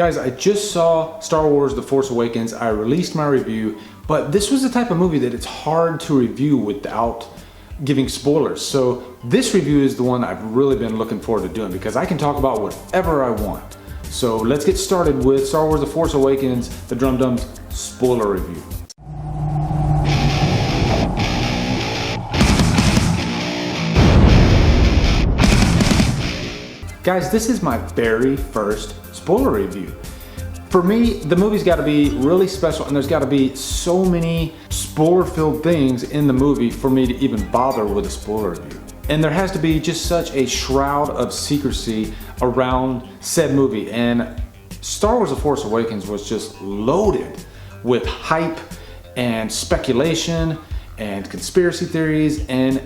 Guys, I just saw Star Wars The Force Awakens. I released my review, but this was the type of movie that it's hard to review without giving spoilers. So this review is the one I've really been looking forward to doing because I can talk about whatever I want. So let's get started with Star Wars The Force Awakens, the Drum Dum's spoiler review. Guys, this is my very first spoiler review. For me, the movie's got to be really special, and there's got to be so many spoiler-filled things in the movie for me to even bother with a spoiler review. And there has to be just such a shroud of secrecy around said movie. And Star Wars The Force Awakens was just loaded with hype and speculation and conspiracy theories and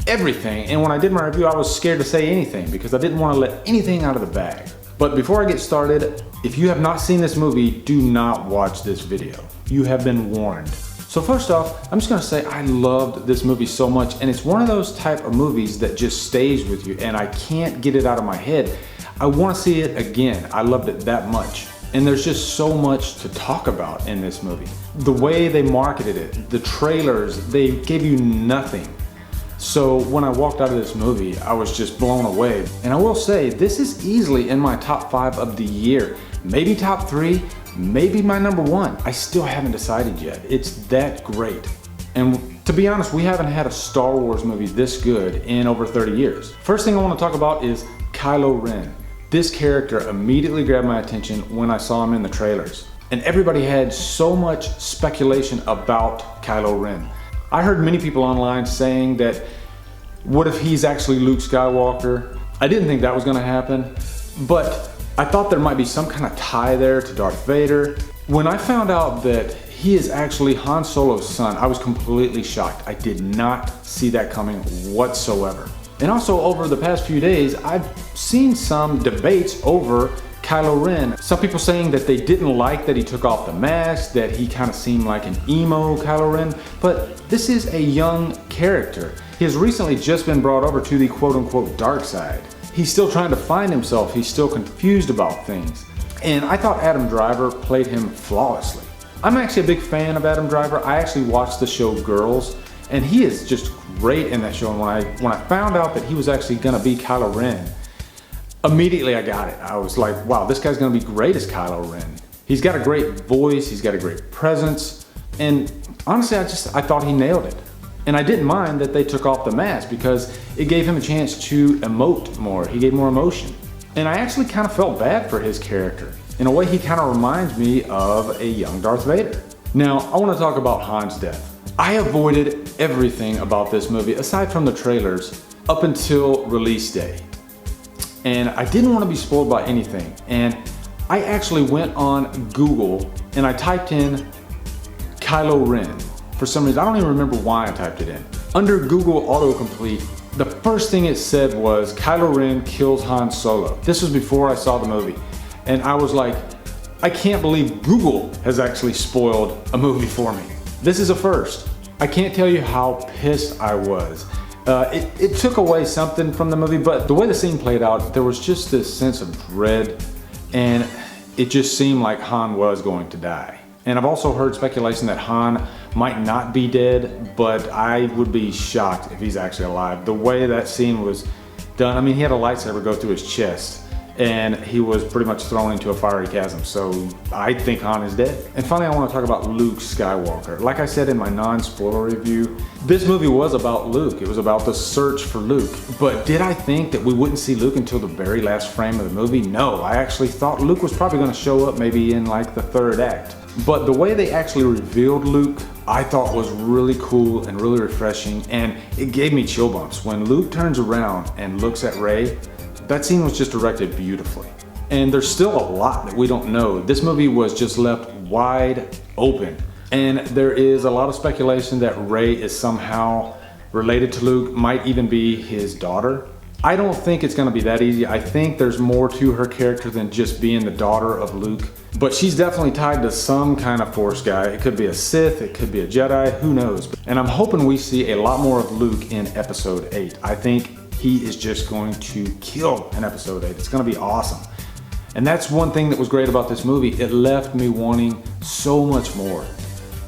everything. And when I did my review, I was scared to say anything because I didn't want to let anything out of the bag. But before I get started, if you have not seen this movie, do not watch this video. You have been warned. So first off, I'm just gonna say I loved this movie so much, and it's one of those type of movies that just stays with you and I can't get it out of my head. I wanna see it again. I loved it that much. And there's just so much to talk about in this movie. The way they marketed it, the trailers, they gave you nothing. So when I walked out of this movie, I was just blown away. And I will say, this is easily in my top 5 of the year. Maybe top 3, maybe my number 1. I still haven't decided yet. It's that great. And to be honest, we haven't had a Star Wars movie this good in over 30 years. First thing I want to talk about is Kylo Ren. This character immediately grabbed my attention when I saw him in the trailers. And everybody had so much speculation about Kylo Ren. I heard many people online saying that, what if he's actually Luke Skywalker? I didn't think that was gonna happen, but I thought there might be some kind of tie there to Darth Vader. When I found out that he is actually Han Solo's son, I was completely shocked. I did not see that coming whatsoever. And also over the past few days, I've seen some debates over Kylo Ren. Some people saying that they didn't like that he took off the mask, that he kind of seemed like an emo Kylo Ren, but this is a young character. He has recently just been brought over to the quote-unquote dark side. He's still trying to find himself. He's still confused about things. And I thought Adam Driver played him flawlessly. I'm actually a big fan of Adam Driver. I actually watched the show Girls, and he is just great in that show. And when I found out that he was actually gonna be Kylo Ren, immediately I got it. I was like, wow, this guy's gonna be great as Kylo Ren. He's got a great voice, he's got a great presence, and honestly, I thought he nailed it. And I didn't mind that they took off the mask because it gave him a chance to emote more. He gave more emotion. And I actually kind of felt bad for his character. In a way, he kind of reminds me of a young Darth Vader. Now, I want to talk about Han's death. I avoided everything about this movie, aside from the trailers, up until release day. And I didn't want to be spoiled by anything. And I actually went on Google and I typed in Kylo Ren. For some reason, I don't even remember why I typed it in. Under Google autocomplete, the first thing it said was Kylo Ren kills Han Solo. This was before I saw the movie. And I was like, I can't believe Google has actually spoiled a movie for me. This is a first. I can't tell you how pissed I was. It took away something from the movie, but the way the scene played out, there was just this sense of dread, and it just seemed like Han was going to die. And I've also heard speculation that Han might not be dead, but I would be shocked if he's actually alive. The way that scene was done, I mean, he had a lightsaber go through his chest, and he was pretty much thrown into a fiery chasm, so I think Han is dead. And finally, I want to talk about Luke Skywalker. Like I said in my non-spoiler review, this movie was about Luke. It was about the search for Luke. But did I think that we wouldn't see Luke until the very last frame of the movie? No, I actually thought Luke was probably going to show up maybe in like the 3rd act. But the way they actually revealed Luke, I thought was really cool and really refreshing, and it gave me chill bumps. When Luke turns around and looks at Rey, that scene was just directed beautifully. And there's still a lot that we don't know. This movie was just left wide open. And there is a lot of speculation that Rey is somehow related to Luke, might even be his daughter. I don't think it's gonna be that easy. I think there's more to her character than just being the daughter of Luke. But she's definitely tied to some kind of Force guy. It could be a Sith, it could be a Jedi, who knows. And I'm hoping we see a lot more of Luke in Episode 8. I think he is just going to kill in Episode 8. It's gonna be awesome. And that's one thing that was great about this movie. It left me wanting so much more.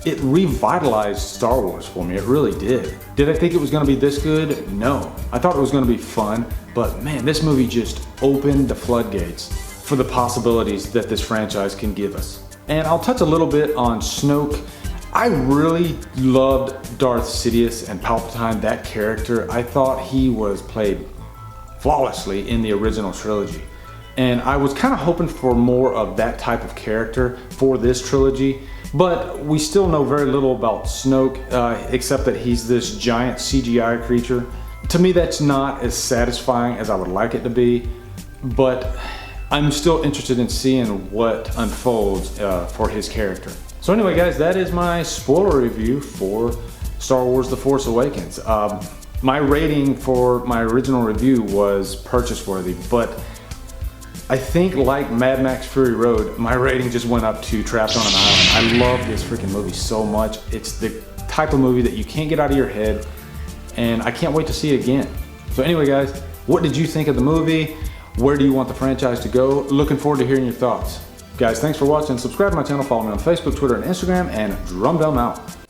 It revitalized Star Wars for me, it really did. Did I think it was gonna be this good? No. I thought it was gonna be fun, but man, this movie just opened the floodgates for the possibilities that this franchise can give us. And I'll touch a little bit on Snoke. I really loved Darth Sidious and Palpatine, that character. I thought he was played flawlessly in the original trilogy. And I was kind of hoping for more of that type of character for this trilogy. But we still know very little about Snoke, except that he's this giant CGI creature. To me, that's not as satisfying as I would like it to be, but I'm still interested in seeing what unfolds for his character. So anyway, guys, that is my spoiler review for Star Wars The Force Awakens. My rating for my original review was purchase worthy, but I think, like Mad Max Fury Road, my rating just went up to Trapped on an Island. I love this freaking movie so much. It's the type of movie that you can't get out of your head, and I can't wait to see it again. So anyway, guys, what did you think of the movie? Where do you want the franchise to go? Looking forward to hearing your thoughts. Guys, thanks for watching. Subscribe to my channel, follow me on Facebook, Twitter, and Instagram, and Humdrum out.